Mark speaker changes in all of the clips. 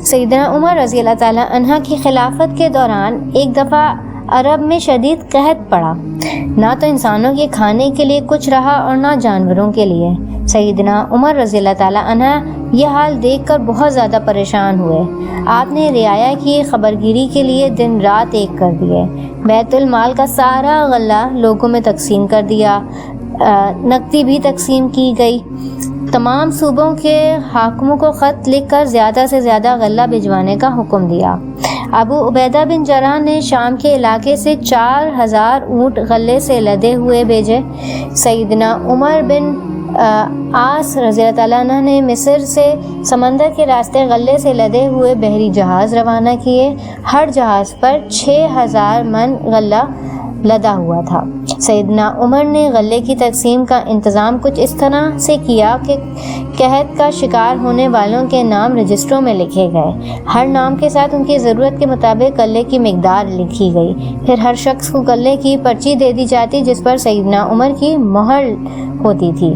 Speaker 1: سیدنا عمر رضی اللہ تعالیٰ عنہ کی خلافت کے دوران ایک دفعہ عرب میں شدید قحط پڑا، نہ تو انسانوں کے کھانے کے لیے کچھ رہا اور نہ جانوروں کے لیے۔ سیدنا عمر رضی اللہ تعالیٰ عنہ یہ حال دیکھ کر بہت زیادہ پریشان ہوئے۔ آپ نے رعایا کی خبرگیری کے لیے دن رات ایک کر دیے، بیت المال کا سارا غلہ لوگوں میں تقسیم کر دیا، نقدی بھی تقسیم کی گئی۔ تمام صوبوں کے حاکموں کو خط لکھ کر زیادہ سے زیادہ غلہ بھجوانے کا حکم دیا۔ ابو عبیدہ بن جراح نے شام کے علاقے سے 4000 اونٹ غلے سے لدے ہوئے بھیجے۔ سیدنا عمر بن عاص رضی اللہ تعالیٰ عنہ نے مصر سے سمندر کے راستے غلے سے لدے ہوئے بحری جہاز روانہ کیے۔ ہر جہاز پر 6000 من غلہ لدا ہوا تھا۔ سیدنا عمر نے غلے کی تقسیم کا انتظام کچھ اس طرح سے کیا کہ قحط کا شکار ہونے والوں کے نام رجسٹروں میں لکھے گئے۔ ہر نام کے ساتھ ان کی ضرورت کے مطابق غلے کی مقدار لکھی گئی۔ پھر ہر شخص کو غلے کی پرچی دے دی جاتی جس پر سیدنا عمر کی مہر ہوتی تھی۔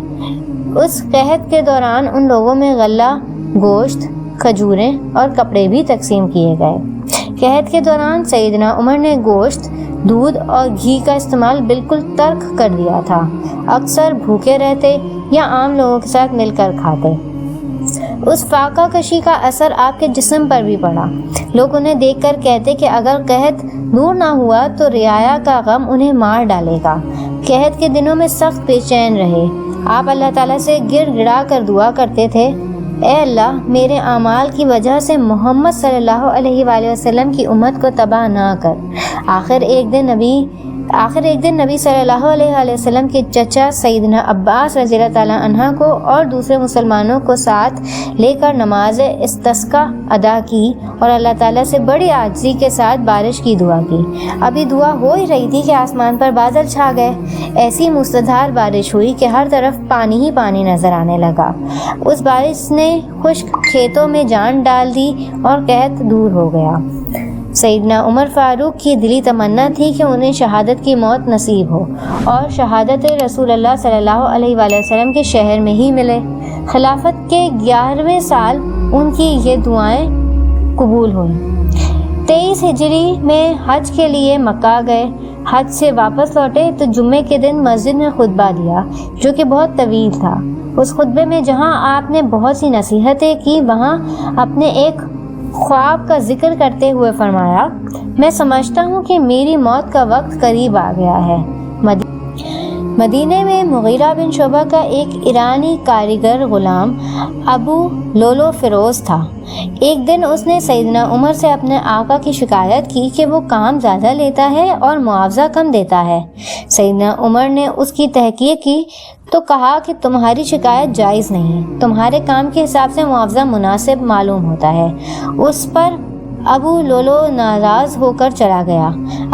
Speaker 1: اس قحط کے دوران ان لوگوں میں غلہ، گوشت، کھجوریں اور کپڑے بھی تقسیم کیے گئے۔ قحط کے دوران سیدنا عمر نے گوشت، دودھ اور گھی کا استعمال بالکل ترک کر دیا تھا۔ اکثر بھوکے رہتے یا عام لوگوں کے ساتھ مل کر کھاتے۔ اس فاقہ کشی کا اثر آپ کے جسم پر بھی پڑا۔ لوگ انہیں دیکھ کر کہتے کہ اگر قحط دور نہ ہوا تو رعایا کا غم انہیں مار ڈالے گا۔ قحط کے دنوں میں سخت بے چین رہے۔ آپ اللہ تعالیٰ سے گر گڑا کر دعا کرتے تھے، اے اللہ، میرے اعمال کی وجہ سے محمد صلی اللہ علیہ وآلہ وسلم کی امت کو تباہ نہ کر۔ آخر ایک دن نبی صلی اللہ علیہ وآلہ وسلم کے چچا سیدنا عباس رضی اللہ تعالیٰ عنہ کو اور دوسرے مسلمانوں کو ساتھ لے کر نماز استسقاء ادا کی اور اللہ تعالیٰ سے بڑی عاجزی کے ساتھ بارش کی دعا کی۔ ابھی دعا ہو ہی رہی تھی کہ آسمان پر بادل چھا گئے۔ ایسی موسلادھار بارش ہوئی کہ ہر طرف پانی ہی پانی نظر آنے لگا۔ اس بارش نے خشک کھیتوں میں جان ڈال دی اور قحط دور ہو گیا۔ سیدنا عمر فاروق کی دلی تمنا تھی کہ انہیں شہادت کی موت نصیب ہو اور شہادت رسول اللہ صلی اللہ علیہ وآلہ وسلم کے شہر میں ہی ملے۔ خلافت کے 11ویں سال ان کی یہ دعائیں قبول ہوئیں۔ 23 ہجری میں حج کے لیے مکہ گئے۔ حج سے واپس لوٹے تو جمعے کے دن مسجد میں خطبہ دیا جو کہ بہت طویل تھا۔ اس خطبے میں جہاں آپ نے بہت سی نصیحتیں کی، وہاں اپنے ایک خواب کا ذکر کرتے ہوئے فرمایا، میں سمجھتا ہوں کہ میری موت کا وقت قریب آ گیا ہے۔ مدینے میں مغیرہ بن شعبہ کا ایک ایرانی کاریگر غلام ابو لولو فیروز تھا۔ ایک دن اس نے سیدنا عمر سے اپنے آقا کی شکایت کی کہ وہ کام زیادہ لیتا ہے اور معاوضہ کم دیتا ہے۔ سیدنا عمر نے اس کی تحقیق کی تو کہا کہ تمہاری شکایت جائز نہیں، تمہارے کام کے حساب سے معاوضہ مناسب معلوم ہوتا ہے۔ اس پر ابو لولو ناراض ہو کر چلا گیا۔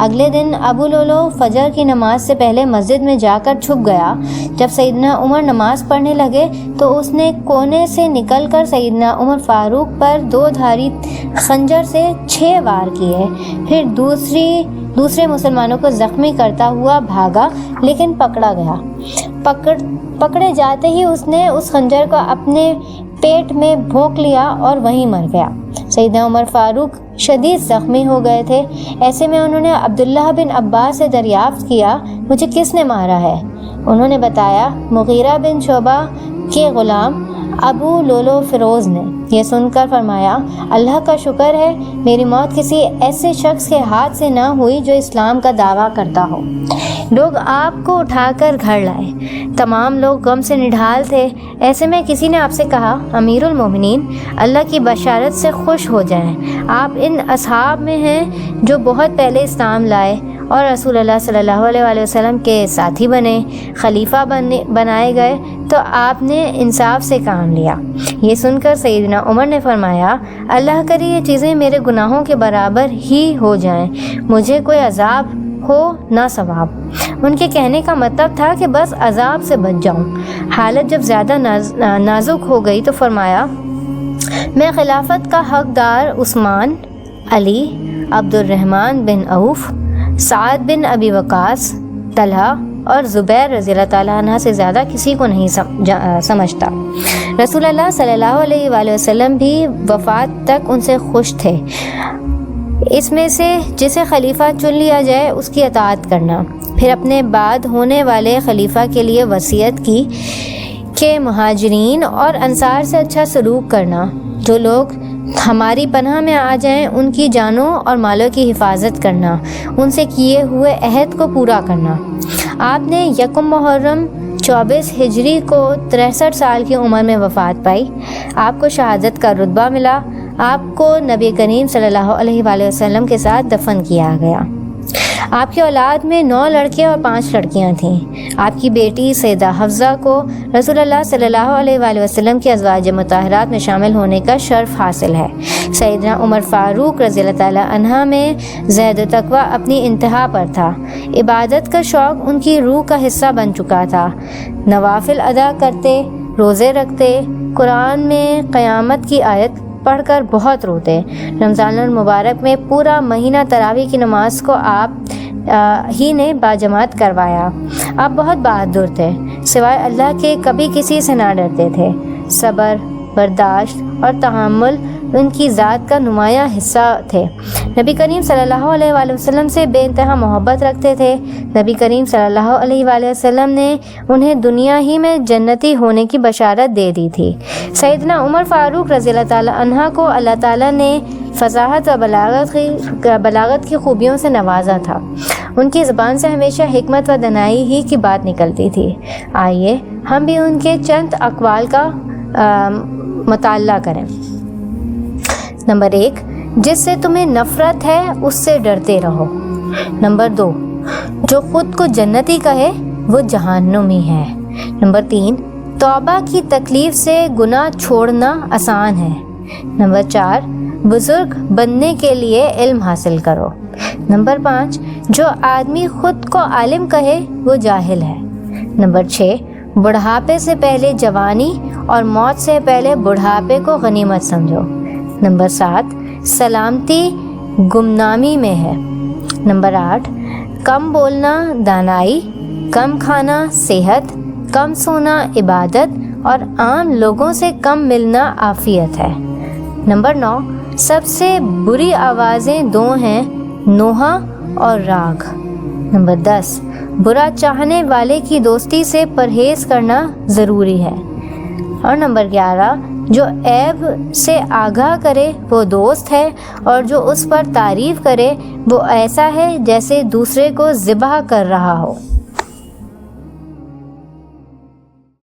Speaker 1: اگلے دن ابو لولو فجر کی نماز سے پہلے مسجد میں جا کر چھپ گیا۔ جب سیدنا عمر نماز پڑھنے لگے تو اس نے کونے سے نکل کر سیدنا عمر فاروق پر 2 دھاری خنجر سے 6 وار کیے، پھر دوسرے مسلمانوں کو زخمی کرتا ہوا بھاگا لیکن پکڑا گیا۔ پکڑے جاتے ہی اس نے اس خنجر کو اپنے پیٹ میں بھونک لیا اور وہیں مر گیا۔ سیدنا عمر فاروق شدید زخمی ہو گئے تھے۔ ایسے میں انہوں نے عبداللہ بن عباس سے دریافت کیا، مجھے کس نے مارا ہے؟ انہوں نے بتایا، مغیرہ بن شعبہ کے غلام ابو لولو فیروز نے۔ یہ سن کر فرمایا، اللہ کا شکر ہے میری موت کسی ایسے شخص کے ہاتھ سے نہ ہوئی جو اسلام کا دعویٰ کرتا ہو۔ لوگ آپ کو اٹھا کر گھر لائے۔ تمام لوگ غم سے نڈھال تھے۔ ایسے میں کسی نے آپ سے کہا، امیر المومنین، اللہ کی بشارت سے خوش ہو جائیں، آپ ان اصحاب میں ہیں جو بہت پہلے اسلام لائے اور رسول اللہ صلی اللہ علیہ وآلہ وسلم کے ساتھی بنے، خلیفہ بنائے گئے تو آپ نے انصاف سے کام لیا۔ یہ سن کر سیدنا عمر نے فرمایا، اللہ کرے یہ چیزیں میرے گناہوں کے برابر ہی ہو جائیں، مجھے کوئی عذاب ہو نہ ثواب۔ ان کے کہنے کا مطلب تھا کہ بس عذاب سے بچ جاؤں۔ حالت جب زیادہ نازک ہو گئی تو فرمایا، میں خلافت کا حقدار عثمان، علی، عبد الرحمن بن عوف، سعد بن ابی وقاص، طلحہ اور زبیر رضی اللہ تعالیٰ عنہ سے زیادہ کسی کو نہیں سمجھتا۔ رسول اللہ صلی اللہ علیہ وآلہ وسلم بھی وفات تک ان سے خوش تھے۔ اس میں سے جسے خلیفہ چن لیا جائے اس کی اطاعت کرنا۔ پھر اپنے بعد ہونے والے خلیفہ کے لیے وصیت کی کہ مہاجرین اور انصار سے اچھا سلوک کرنا، جو لوگ ہماری پناہ میں آ جائیں ان کی جانوں اور مالوں کی حفاظت کرنا، ان سے کیے ہوئے عہد کو پورا کرنا۔ آپ نے یکم محرم 24 ہجری کو 63 سال کی عمر میں وفات پائی۔ آپ کو شہادت کا رتبہ ملا۔ آپ کو نبی کریم صلی اللہ علیہ وآلہ وسلم کے ساتھ دفن کیا گیا۔ آپ کی اولاد میں 9 لڑکے اور 5 لڑکیاں تھیں۔ آپ کی بیٹی سیدہ حفصہ کو رسول اللہ صلی اللہ علیہ وآلہ وسلم کی ازواج مطہرات میں شامل ہونے کا شرف حاصل ہے۔ سیدنا عمر فاروق رضی اللہ تعالیٰ عنہ میں زہد و تقویٰ اپنی انتہا پر تھا۔ عبادت کا شوق ان کی روح کا حصہ بن چکا تھا۔ نوافل ادا کرتے، روزے رکھتے، قرآن میں قیامت کی آیت پڑھ کر بہت روتے۔ رمضان المبارک میں پورا مہینہ تراویح کی نماز کو آپ ہی نے باجماعت کروایا۔ آپ بہت بہادر تھے، سوائے اللہ کے کبھی کسی سے نہ ڈرتے تھے۔ صبر، برداشت اور تحمل ان کی ذات کا نمایاں حصہ تھے۔ نبی کریم صلی اللہ علیہ وآلہ وسلم سے بے انتہا محبت رکھتے تھے۔ نبی کریم صلی اللہ علیہ وآلہ وسلم نے انہیں دنیا ہی میں جنتی ہونے کی بشارت دے دی تھی۔ سیدنا عمر فاروق رضی اللہ تعالیٰ عنہ کو اللہ تعالیٰ نے فصاحت و بلاغت کی خوبیوں سے نوازا تھا۔ ان کی زبان سے ہمیشہ حکمت و دانائی ہی کی بات نکلتی تھی۔ آئیے ہم بھی ان کے چند اقوال کا مطالعہ کریں۔ نمبر 1، جس سے تمہیں نفرت ہے اس سے ڈرتے رہو۔ نمبر 2، جو خود کو جنتی کہے وہ جہنمی ہے۔ نمبر 3، توبہ کی تکلیف سے گناہ چھوڑنا آسان ہے۔ نمبر 4، بزرگ بننے کے لیے علم حاصل کرو۔ نمبر 5، جو آدمی خود کو عالم کہے وہ جاہل ہے۔ نمبر 6، بڑھاپے سے پہلے جوانی اور موت سے پہلے بڑھاپے کو غنیمت سمجھو۔ نمبر 7، سلامتی گمنامی میں ہے۔ نمبر 8، کم بولنا دانائی، کم کھانا صحت، کم سونا عبادت اور عام لوگوں سے کم ملنا عافیت ہے۔ نمبر 9، سب سے بری آوازیں 2 ہیں، نوحہ اور راگ۔ نمبر 10، برا چاہنے والے کی دوستی سے پرہیز کرنا ضروری ہے۔ اور نمبر 11، جو عیب سے آگاہ کرے وہ دوست ہے، اور جو اس پر تعریف کرے وہ ایسا ہے جیسے دوسرے کو ذبح کر رہا ہو۔